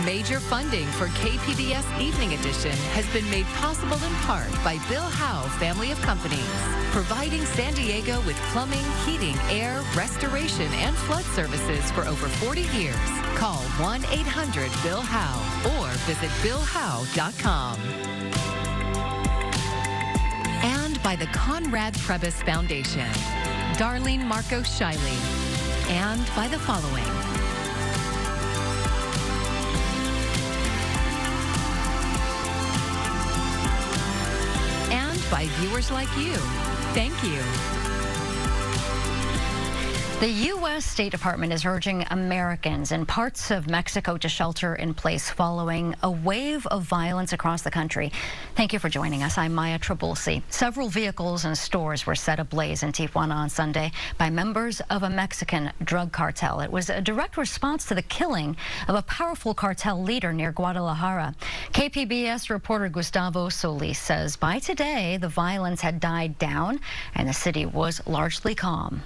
Major funding for KPBS Evening Edition has been made possible in part by Bill Howe Family of Companies, providing San Diego with plumbing, heating, air, restoration, and flood services for over 40 years. Call 1-800-BILL-HOWE or visit BillHowe.com. And by the Conrad Trebas Foundation, Darlene Marcos Shiley, and by the following. By viewers like you. Thank you. The U.S. State Department is urging Americans in parts of Mexico to shelter in place following a wave of violence across the country. Thank you for joining us. I'm Maya Trabulsi. Several vehicles and stores were set ablaze in Tijuana on Sunday by members of a Mexican drug cartel. It was a direct response to the killing of a powerful cartel leader near Guadalajara. KPBS reporter Gustavo Solis says by today, the violence had died down and the city was largely calm.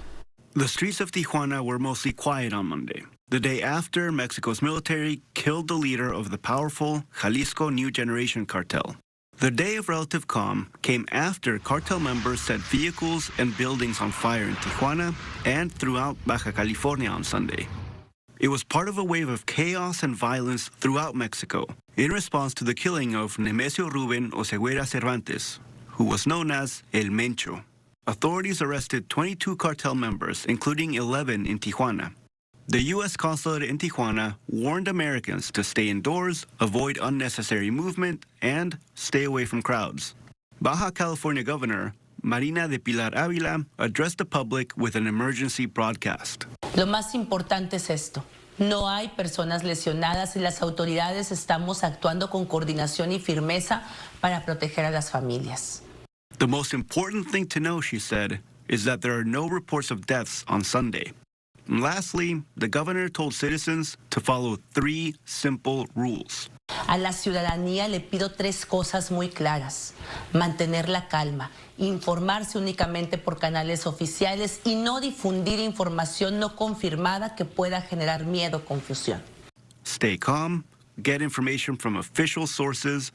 The streets of Tijuana were mostly quiet on Monday, the day after Mexico's military killed the leader of the powerful Jalisco New Generation cartel. The day of relative calm came after cartel members set vehicles and buildings on fire in Tijuana and throughout Baja California on Sunday. It was part of a wave of chaos and violence throughout Mexico in response to the killing of Nemesio Ruben Oseguera Cervantes, who was known as El Mencho. Authorities arrested 22 cartel members, including 11 in Tijuana. The U.S. consulate in Tijuana warned Americans to stay indoors, avoid unnecessary movement, and stay away from crowds. Baja California Governor Marina de Pilar Ávila addressed the public with an emergency broadcast. Lo más importante es esto. No hay personas lesionadas y las autoridades estamos actuando con coordinación y firmeza para proteger a las familias. The most important thing to know, she said, is that there are no reports of deaths on Sunday. And lastly, the governor told citizens to follow 3 simple rules. A la ciudadanía le pido 3 cosas muy claras. Mantener la calma, informarse únicamente por canales oficiales y no difundir información no confirmada que pueda generar miedo o confusión. Stay calm, get information from official sources,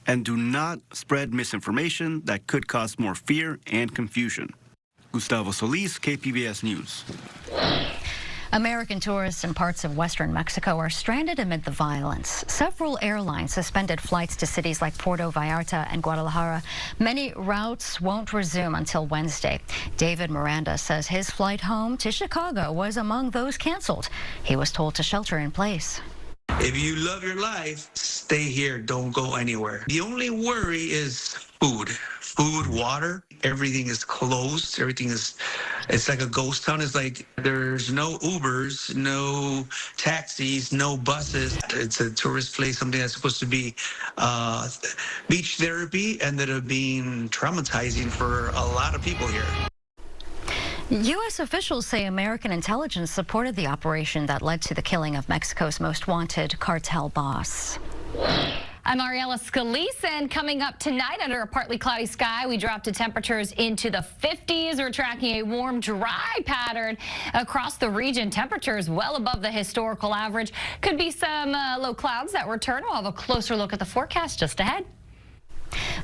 and do not spread misinformation that could cause more fear and confusion. Gustavo Solis, KPBS News. American tourists in parts of western Mexico are stranded amid the violence. Several airlines suspended flights to cities like Puerto Vallarta and Guadalajara. Many routes won't resume until Wednesday. David Miranda says his flight home to Chicago was among those canceled. He was told to shelter in place. If you love your life, stay here. Don't go anywhere. The only worry is food. Food, water, everything is closed. It's like a ghost town. It's like there's no Ubers, no taxis, no buses. It's a tourist place, something that's supposed to be beach therapy, ended up being traumatizing for a lot of people here. U.S. officials say American intelligence supported the operation that led to the killing of Mexico's most wanted cartel boss. I'm Ariella Scalise, and coming up tonight under a partly cloudy sky, we drop to temperatures into the 50s. We're tracking a warm, dry pattern across the region. Temperatures well above the historical average. Could be some low clouds that return. We'll have a closer look at the forecast just ahead.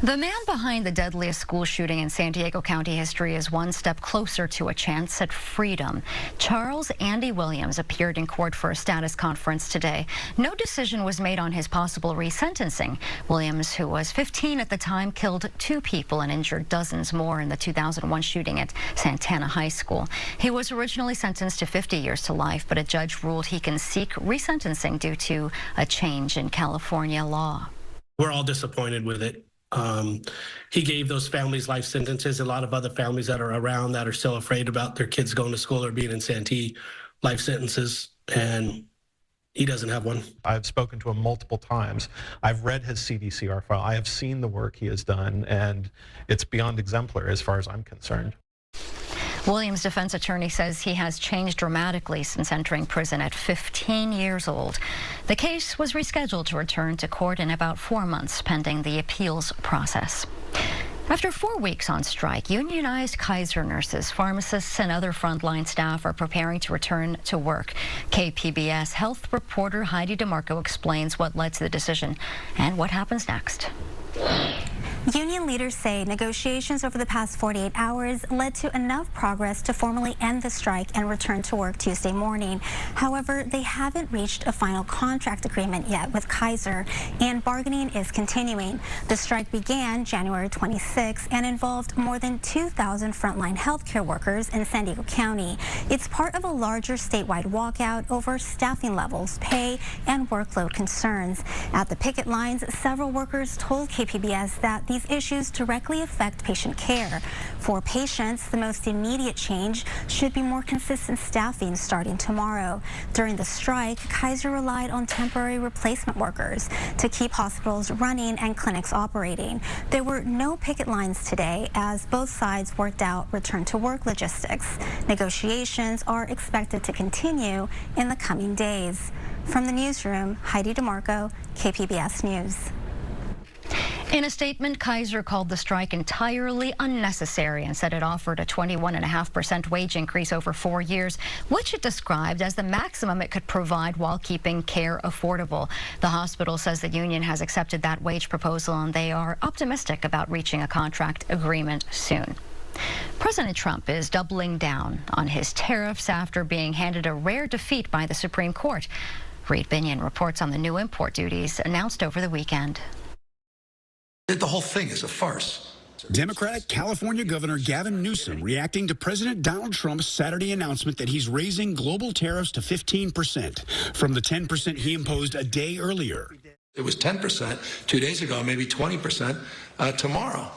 The man behind the deadliest school shooting in San Diego County history is one step closer to a chance at freedom. Charles Andy Williams appeared in court for a status conference today. No decision was made on his possible resentencing. Williams, who was 15 at the time, killed 2 people and injured dozens more in the 2001 shooting at Santana High School. He was originally sentenced to 50 years to life, but a judge ruled he can seek resentencing due to a change in California law. We're all disappointed with it. He gave those families life sentences. A lot of other families that are around that are still afraid about their kids going to school or being in Santee, life sentences, and he doesn't have one. I've spoken to him multiple times. I've read his CDCR file. I have seen the work he has done, and it's beyond exemplary as far as I'm concerned. Williams' defense attorney says he has changed dramatically since entering prison at 15 years old. The case was rescheduled to return to court in about 4 months pending the appeals process. After 4 weeks on strike, unionized Kaiser nurses, pharmacists, and other frontline staff are preparing to return to work. KPBS health reporter Heidi DeMarco explains what led to the decision and what happens next. Union leaders say negotiations over the past 48 hours led to enough progress to formally end the strike and return to work Tuesday morning. However, they haven't reached a final contract agreement yet with Kaiser, and bargaining is continuing. The strike began January 26 and involved more than 2,000 frontline healthcare workers in San Diego County. It's part of a larger statewide walkout over staffing levels, pay, and workload concerns. At the picket lines, several workers told KPBS that these issues directly affect patient care. For patients, the most immediate change should be more consistent staffing starting tomorrow. During the strike, Kaiser relied on temporary replacement workers to keep hospitals running and clinics operating. There were no picket lines today as both sides worked out return to work logistics. Negotiations are expected to continue in the coming days. From the newsroom, Heidi DeMarco, KPBS News. In a statement, Kaiser called the strike entirely unnecessary and said it offered a 21.5% wage increase over 4 years, which it described as the maximum it could provide while keeping care affordable. The hospital says the union has accepted that wage proposal and they are optimistic about reaching a contract agreement soon. President Trump is doubling down on his tariffs after being handed a rare defeat by the Supreme Court. Reed Binion reports on the new import duties announced over the weekend. The whole thing is a farce. Democratic California Governor Gavin Newsom reacting to President Donald Trump's Saturday announcement that he's raising global tariffs to 15% from the 10% he imposed a day earlier. It was 10% 2 days ago, maybe 20% tomorrow.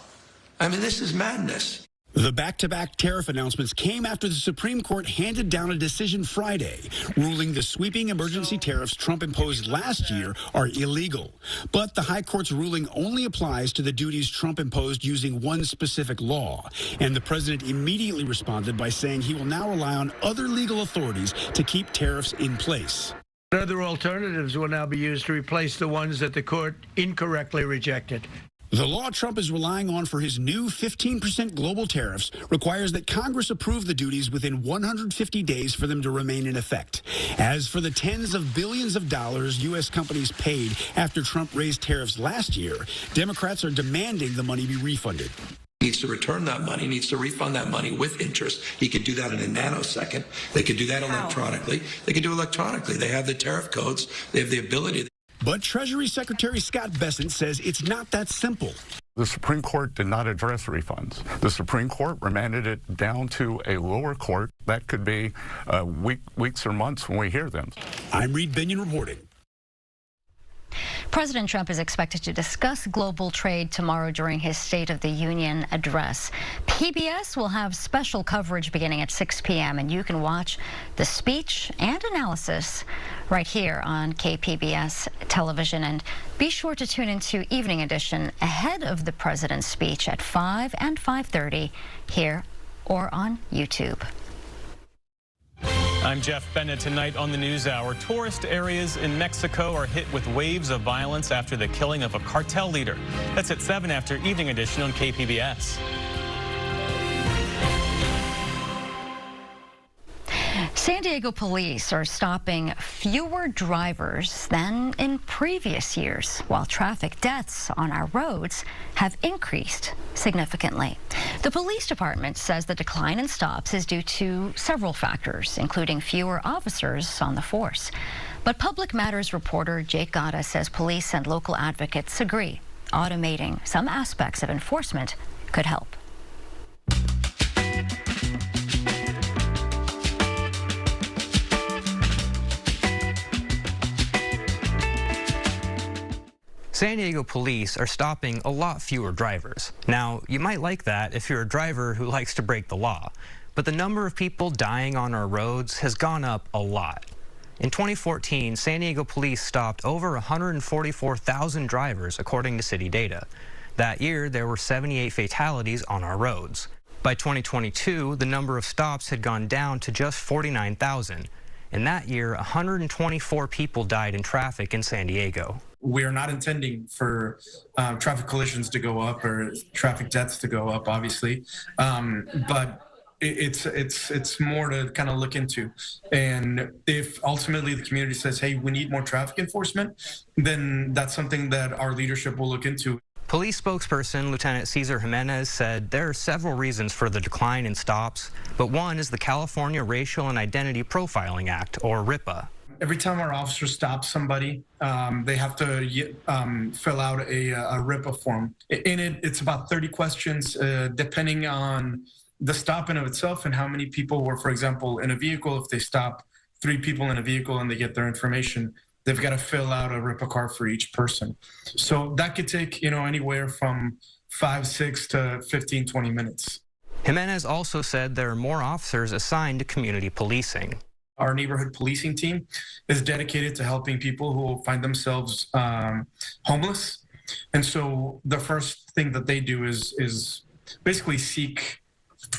I mean, this is madness. The back-to-back tariff announcements came after the Supreme Court handed down a decision Friday, ruling the sweeping emergency tariffs Trump imposed last year are illegal. But the High Court's ruling only applies to the duties Trump imposed using one specific law. And the president immediately responded by saying he will now rely on other legal authorities to keep tariffs in place. Other alternatives will now be used to replace the ones that the court incorrectly rejected. The law Trump is relying on for his new 15% global tariffs requires that Congress approve the duties within 150 days for them to remain in effect. As for the tens of billions of dollars U.S. companies paid after Trump raised tariffs last year, Democrats are demanding the money be refunded. He needs to return that money, needs to refund that money with interest. He could do that in a nanosecond. They could do that electronically. They could do electronically. They have the tariff codes. They have the ability. But Treasury Secretary Scott Bessent says it's not that simple. The Supreme Court did not address refunds. The Supreme Court remanded it down to a lower court. That could be weeks or months when we hear them. I'm Reed Binion reporting. President Trump is expected to discuss global trade tomorrow during his State of the Union address. PBS will have special coverage beginning at 6 p.m. and you can watch the speech and analysis right here on KPBS television. And be sure to tune into Evening Edition ahead of the president's speech at 5 and 5:30 here or on YouTube. I'm Jeff Bennett. Tonight on the NewsHour, tourist areas in Mexico are hit with waves of violence after the killing of a cartel leader. That's at 7 after Evening Edition on KPBS. San Diego police are stopping fewer drivers than in previous years, while traffic deaths on our roads have increased significantly. The police department says the decline in stops is due to several factors, including fewer officers on the force. But Public Matters reporter Jake Gata says police and local advocates agree automating some aspects of enforcement could help. San Diego police are stopping a lot fewer drivers. Now, you might like that if you're a driver who likes to break the law, but the number of people dying on our roads has gone up a lot. In 2014, San Diego police stopped over 144,000 drivers, according to city data. That year, there were 78 fatalities on our roads. By 2022, the number of stops had gone down to just 49,000. and that year, 124 people died in traffic in San Diego. We are not intending for traffic collisions to go up or traffic deaths to go up, obviously, but it's more to kind of look into. And if ultimately the community says, hey, we need more traffic enforcement, then that's something that our leadership will look into. Police spokesperson Lieutenant Cesar Jimenez said there are several reasons for the decline in stops, but one is the California Racial and Identity Profiling Act, or RIPA. Every time our officers stop somebody, they have to fill out a RIPA form. In it, it's about 30 questions, depending on the stop in of itself and how many people were, for example, in a vehicle. If they stop 3 people in a vehicle and they get their information, they've got to fill out a RIPA card for each person. So that could take, anywhere from 5, 6 to 15, 20 minutes. Jimenez also said there are more officers assigned to community policing. Our neighborhood policing team is dedicated to helping people who find themselves homeless. And so the first thing that they do is basically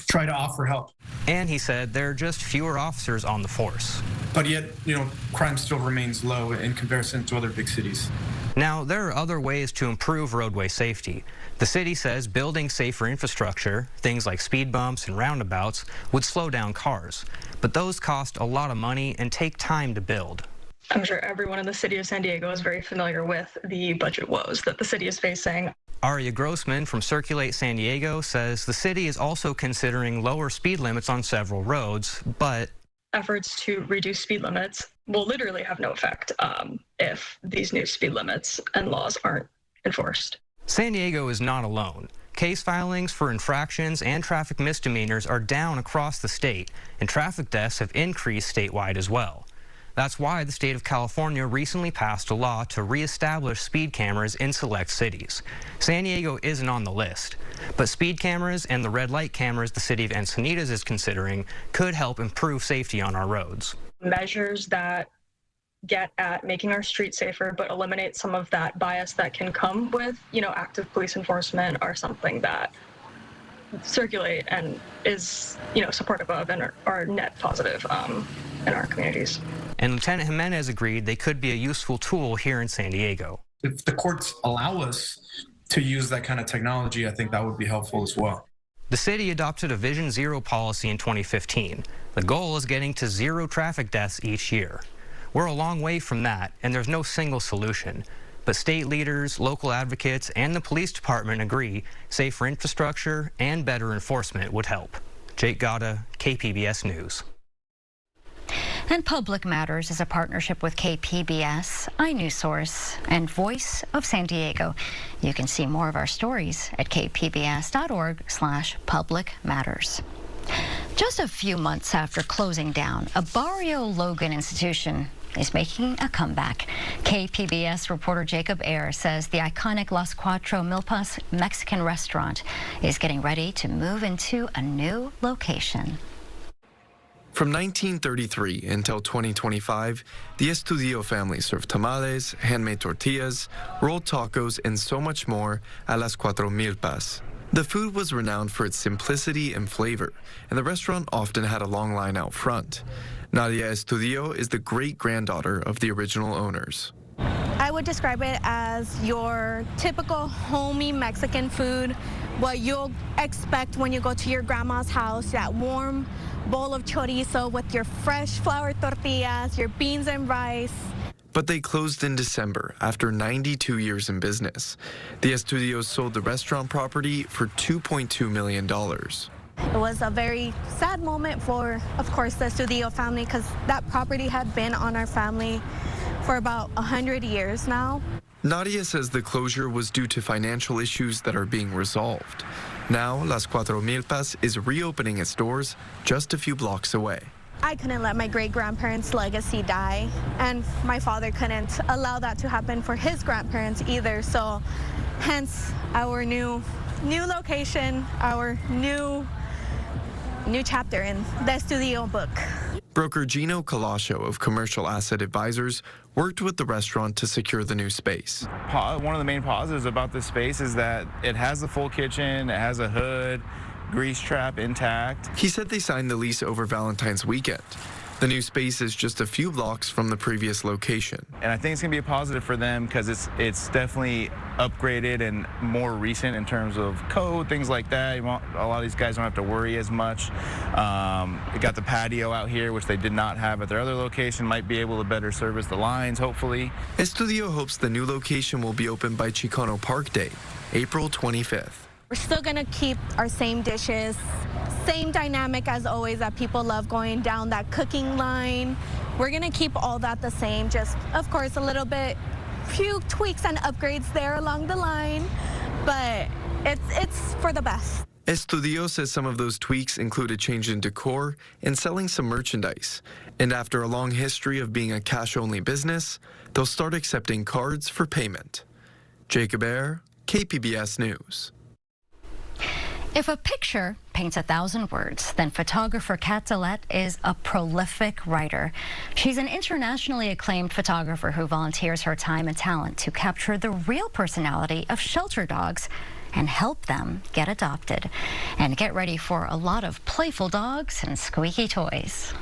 try to offer help. And he said there are just fewer officers on the force. But yet, crime still remains low in comparison to other big cities. Now, there are other ways to improve roadway safety. The city says building safer infrastructure, things like speed bumps and roundabouts, would slow down cars. But those cost a lot of money and take time to build. I'm sure everyone in the city of San Diego is very familiar with the budget woes that the city is facing. Aria Grossman from Circulate San Diego says the city is also considering lower speed limits on several roads, but efforts to reduce speed limits will literally have no effect if these new speed limits and laws aren't enforced. San Diego is not alone. Case filings for infractions and traffic misdemeanors are down across the state, and traffic deaths have increased statewide as well. That's why the state of California recently passed a law to reestablish speed cameras in select cities. San Diego isn't on the list, but speed cameras and the red light cameras the city of Encinitas is considering could help improve safety on our roads. Measures that get at making our streets safer but eliminate some of that bias that can come with, active police enforcement are something that Circulate and is, supportive of and are net positive in our communities. And Lieutenant Jimenez agreed they could be a useful tool here in San Diego. If the courts allow us to use that kind of technology, I think that would be helpful as well. The city adopted a Vision Zero policy in 2015. The goal is getting to 0 traffic deaths each year. We're a long way from that, and there's no single solution. But state leaders, local advocates, and the police department agree safer infrastructure and better enforcement would help. Jake Gata, KPBS News. And Public Matters is a partnership with KPBS, iNewsSource, and Voice of San Diego. You can see more of our stories at kpbs.org/Public Matters. Just a few months after closing down, a Barrio Logan institution is making a comeback. KPBS reporter Jacob Ayer says the iconic Las Cuatro Milpas Mexican restaurant is getting ready to move into a new location. From 1933 until 2025, the Estudillo family served tamales, handmade tortillas, rolled tacos, and so much more at Las Cuatro Milpas. The food was renowned for its simplicity and flavor, and the restaurant often had a long line out front. Nadia Estudillo is the great-granddaughter of the original owners. I would describe it as your typical homey Mexican food, what you'll expect when you go to your grandma's house, that warm bowl of chorizo with your fresh flour tortillas, your beans and rice. But they closed in December after 92 years in business. The Estudillos sold the restaurant property for $2.2 million. It was a very sad moment for, of course, the Estudillo family, because that property had been on our family for about 100 years now. Nadia says the closure was due to financial issues that are being resolved. Now, Las Cuatro Milpas is reopening its doors just a few blocks away. I couldn't let my great-grandparents' legacy die, and my father couldn't allow that to happen for his grandparents either, so hence our new location, our new chapter in the Estudillo book. Broker Gino Colascio of Commercial Asset Advisors worked with the restaurant to secure the new space. One of the main positives about this space is that it has a full kitchen, it has a hood, grease trap intact. He said they signed the lease over Valentine's weekend. The new space is just a few blocks from the previous location. And I think it's going to be a positive for them because it's definitely upgraded and more recent in terms of code, things like that. A lot of these guys don't have to worry as much. They got the patio out here, which they did not have at their other location. Might be able to better service the lines, hopefully. Estudio hopes the new location will be open by Chicano Park Day, April 25th. We're still gonna keep our same dishes, same dynamic as always that people love going down that cooking line. We're gonna keep all that the same, just of course a little bit, few tweaks and upgrades there along the line, but it's for the best. Estudio says some of those tweaks include a change in decor and selling some merchandise. And after a long history of being a cash-only business, they'll start accepting cards for payment. Jacob Ayer, KPBS News. If a picture paints 1,000 words, then photographer Kat Dillette is a prolific writer. She's an internationally acclaimed photographer who volunteers her time and talent to capture the real personality of shelter dogs and help them get adopted. And get ready for a lot of playful dogs and squeaky toys.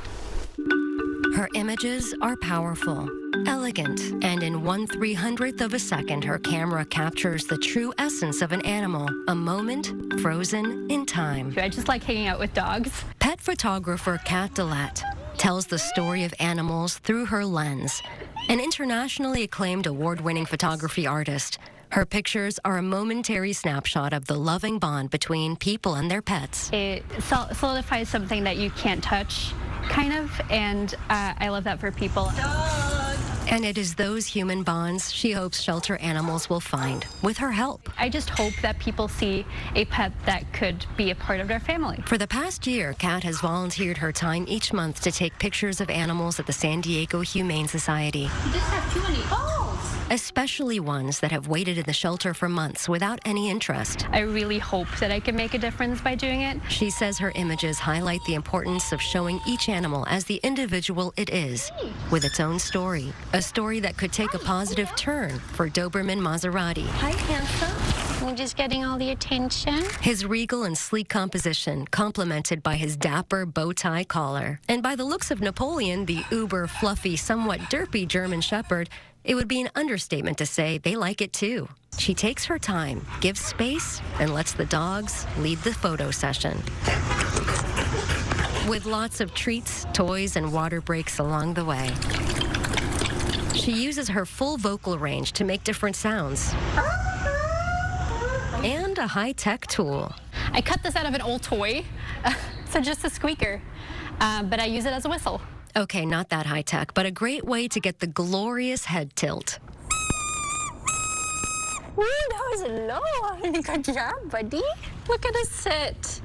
Her images are powerful, elegant, and in 1/300th of a second, her camera captures the true essence of an animal, a moment frozen in time. I just like hanging out with dogs. Pet photographer Kat Dillette tells the story of animals through her lens. An internationally acclaimed award-winning photography artist, her pictures are a momentary snapshot of the loving bond between people and their pets. It solidifies something that you can't touch, kind of, and I love that for people. And it is those human bonds she hopes shelter animals will find with her help. I just hope that people see a pet that could be a part of their family. For the past year, Kat has volunteered her time each month to take pictures of animals at the San Diego Humane Society. You just have too many balls. Especially ones that have waited in the shelter for months without any interest. I really hope that I can make a difference by doing it. She says her images highlight the importance of showing each animal as the individual it is, with its own story. A story that could take a positive turn for Doberman Maserati. Hi, handsome. We're just getting all the attention. His regal and sleek composition, complemented by his dapper bow tie collar. And by the looks of Napoleon, the uber fluffy, somewhat derpy German Shepherd, it would be an understatement to say they like it too. She takes her time, gives space, and lets the dogs lead the photo session. With lots of treats, toys, and water breaks along the way. She uses her full vocal range to make different sounds. And a high-tech tool. I cut this out of an old toy, so just a squeaker, but I use it as a whistle. Okay, not that high-tech, but a great way to get the glorious head tilt. Ooh, that was low. Good job, buddy. Look at us sit.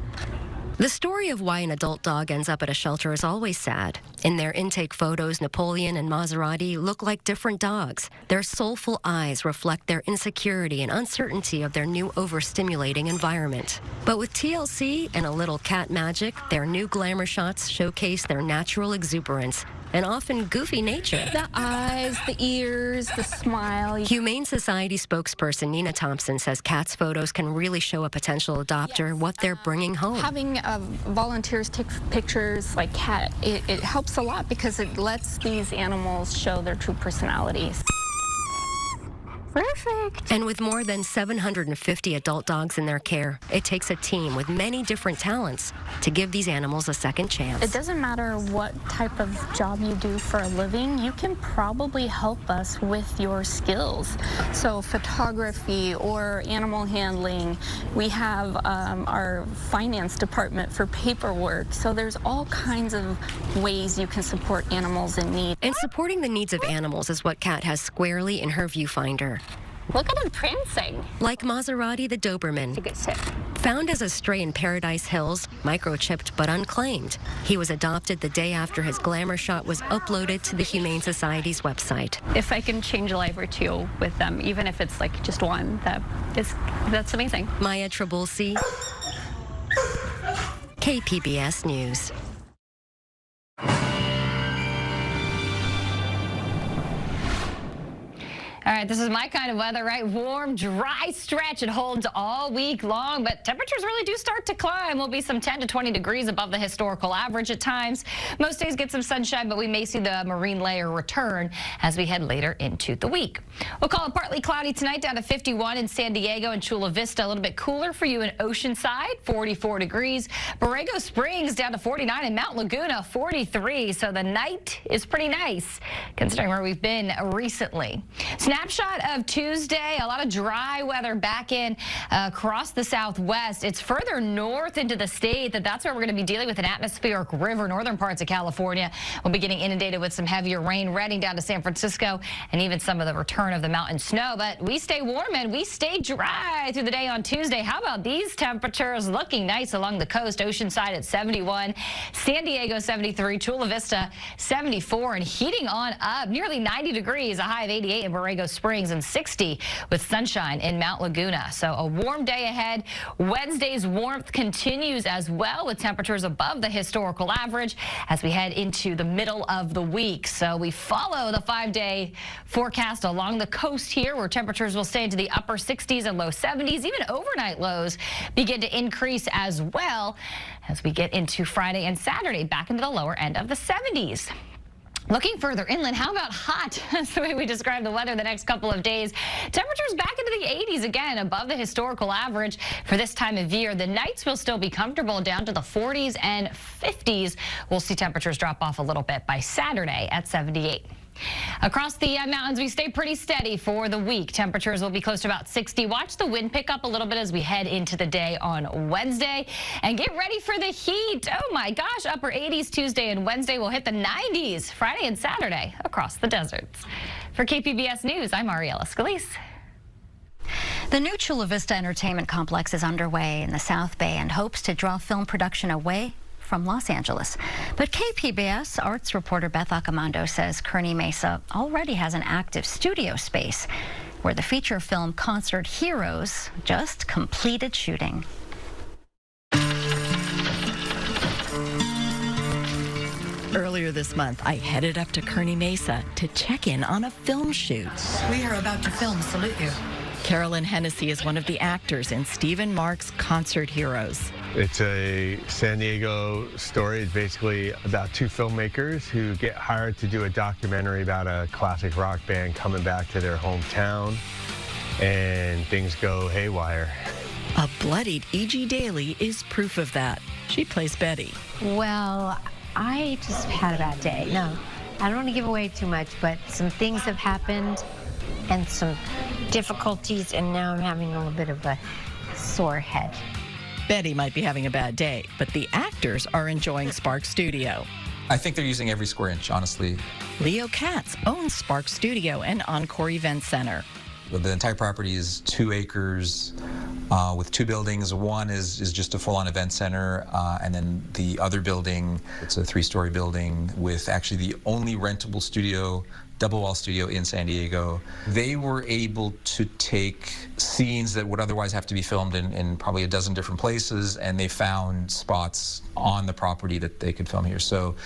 The story of why an adult dog ends up at a shelter is always sad. In their intake photos, Napoleon and Maserati look like different dogs. Their soulful eyes reflect their insecurity and uncertainty of their new overstimulating environment. But with TLC and a little cat magic, their new glamour shots showcase their natural exuberance and often goofy nature. The eyes, the ears, the smile. Humane Society spokesperson Nina Thompson says cats' photos can really show a potential adopter what they're bringing home. Having volunteers take pictures like Kat, it helps a lot because it lets these animals show their true personalities. Perfect. And with more than 750 adult dogs in their care, it takes a team with many different talents to give these animals a second chance. It doesn't matter what type of job you do for a living, you can probably help us with your skills. So photography or animal handling, we have our finance department for paperwork. So there's all kinds of ways you can support animals in need. And supporting the needs of animals is what Kat has squarely in her viewfinder. Look at him prancing. Like Maserati the Doberman. It's a good sit. Found as a stray in Paradise Hills, microchipped but unclaimed. He was adopted the day after his glamour shot was uploaded to the Humane Society's website. If I can change a life or two with them, even if it's like just one, that's amazing. Maya Trabulsi, KPBS News. All right, this is my kind of weather, right? Warm, dry stretch. It holds all week long, but temperatures really do start to climb. We'll be some 10 to 20 degrees above the historical average at times. Most days get some sunshine, but we may see the marine layer return as we head later into the week. We'll call it partly cloudy tonight, down to 51 in San Diego and Chula Vista. A little bit cooler for you in Oceanside, 44 degrees. Borrego Springs down to 49, and Mount Laguna 43. So the night is pretty nice considering where we've been recently. Snapshot of Tuesday, a lot of dry weather back in across the Southwest. It's further north into the state that's where we're going to be dealing with an atmospheric river. Northern parts of California will be getting inundated with some heavier rain, Redding down to San Francisco, and even some of the return of the mountain snow. But we stay warm and we stay dry through the day on Tuesday. How about these temperatures? Looking nice along the coast. Oceanside at 71, San Diego 73, Chula Vista 74, and heating on up nearly 90 degrees, a high of 88 in Borrego Springs and 60 with sunshine in Mount Laguna. So a warm day ahead. Wednesday's warmth continues as well, with temperatures above the historical average as we head into the middle of the week. So we follow the 5-day forecast along the coast here, where temperatures will stay into the upper 60s and low 70s. Even overnight lows begin to increase as well as we get into Friday and Saturday, back into the lower end of the 70s. Looking further inland, how about hot? That's the way we describe the weather the next couple of days. Temperatures back into the 80s again, above the historical average for this time of year. The nights will still be comfortable, down to the 40s and 50s. We'll see temperatures drop off a little bit by Saturday at 78. Across the mountains, we stay pretty steady for the week. Temperatures will be close to about 60. Watch the wind pick up a little bit as we head into the day on Wednesday. And get ready for the heat. Oh my gosh, upper 80s Tuesday and Wednesday. Will hit the 90s Friday and Saturday across the deserts. For KPBS News, I'm Ariella Scalise. The new Chula Vista Entertainment Complex is underway in the South Bay and hopes to draw film production away from Los Angeles. But KPBS arts reporter Beth Accomando says Kearny Mesa already has an active studio space where the feature film Concert Heroes just completed shooting. Earlier this month, I headed up to Kearny Mesa to check in on a film shoot. We are about to film Salute You. Carolyn Hennessy is one of the actors in Stephen Mark's Concert Heroes. It's a San Diego story. It's basically about two filmmakers who get hired to do a documentary about a classic rock band coming back to their hometown, and things go haywire. A bloodied E.G. Daly is proof of that. She plays Betty. Well, I just had a bad day. No, I don't want to give away too much, but some things have happened and some difficulties, and now I'm having a little bit of a sore head. Betty might be having a bad day, but the actors are enjoying Spark Studio. I think they're using every square inch, honestly. Leo Katz owns Spark Studio and Encore Event Center. The entire property is 2 acres with 2 buildings. One is just a full-on event center, and then the other building, it's a 3-story building with actually the only rentable studio, double-wall studio in San Diego. They were able to take scenes that would otherwise have to be filmed in probably a dozen different places, and they found spots on the property that they could film here. So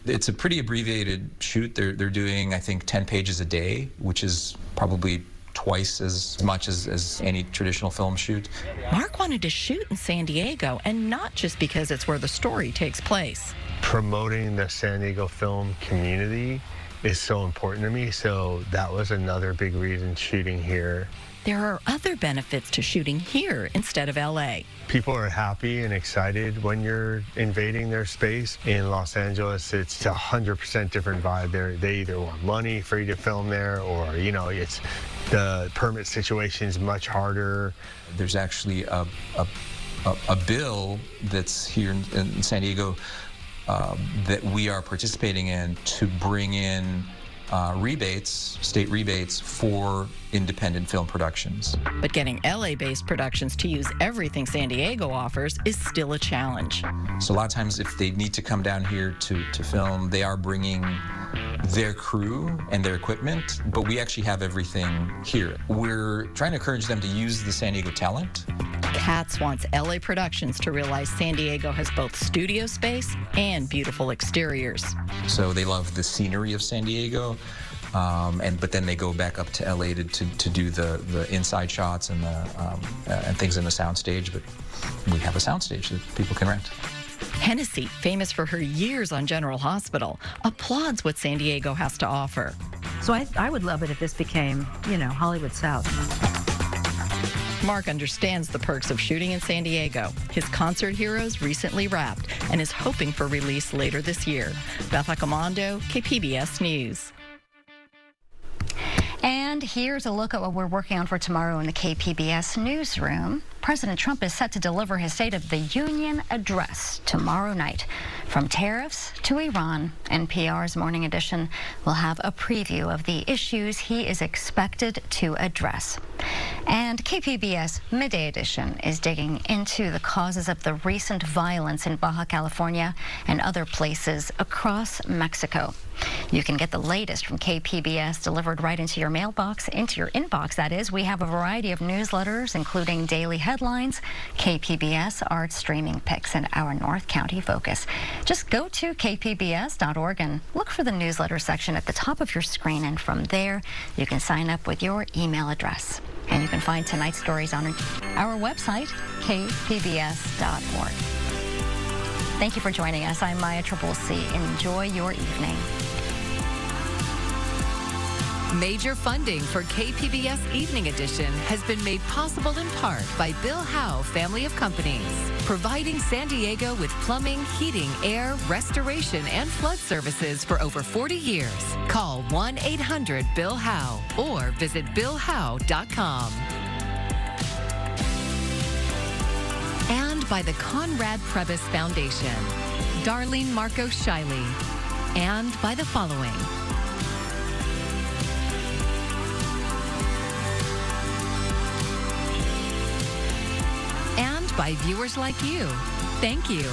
it's a pretty abbreviated shoot. They're doing, I think, 10 pages a day, which is probably twice as much as any traditional film shoot. Mark wanted to shoot in San Diego, and not just because it's where the story takes place. Promoting the San Diego film community is so important to me, so that was another big reason shooting here. There are other benefits to shooting here instead of LA. People are happy and excited when you're invading their space. In Los Angeles, it's a 100% different vibe. They either want money for you to film there, or, you know, it's the permit situation is much harder. There's actually a bill that's here in San Diego that we are participating in to bring in rebates, state rebates for independent film productions. But getting LA-based productions to use everything San Diego offers is still a challenge. So a lot of times if they need to come down here to film, they are bringing their crew and their equipment, but we actually have everything here. We're trying to encourage them to use the San Diego talent. Katz wants LA Productions to realize San Diego has both studio space and beautiful exteriors. So they love the scenery of San Diego, but then they go back up to LA to do the inside shots and and things in the soundstage. But we have a soundstage that people can rent. Hennessy, famous for her years on General Hospital, applauds what San Diego has to offer. So I would love it if this became, Hollywood South. Mark understands the perks of shooting in San Diego. His Concert Heroes recently wrapped and is hoping for release later this year. Beth Accomando, KPBS News. And here's a look at what we're working on for tomorrow in the KPBS newsroom. President Trump is set to deliver his State of the Union address tomorrow night. From tariffs to Iran, NPR's Morning Edition will have a preview of the issues he is expected to address. And KPBS Midday Edition is digging into the causes of the recent violence in Baja California and other places across Mexico. You can get the latest from KPBS delivered right into your mailbox, into your inbox, that is. We have a variety of newsletters, including daily headlines, KPBS art streaming picks, and our North County focus. Just go to kpbs.org and look for the newsletter section at the top of your screen, and from there, you can sign up with your email address. And you can find tonight's stories on our website, kpbs.org. Thank you for joining us. I'm Maya C. Enjoy your evening. Major funding for KPBS Evening Edition has been made possible in part by Bill Howe Family of Companies, providing San Diego with plumbing, heating, air, restoration, and flood services for over 40 years. Call 1-800-BILL-HOWE or visit BillHowe.com. And by the Conrad Prebys Foundation, Darlene Marco Shiley, and by the following. And by viewers like you. Thank you.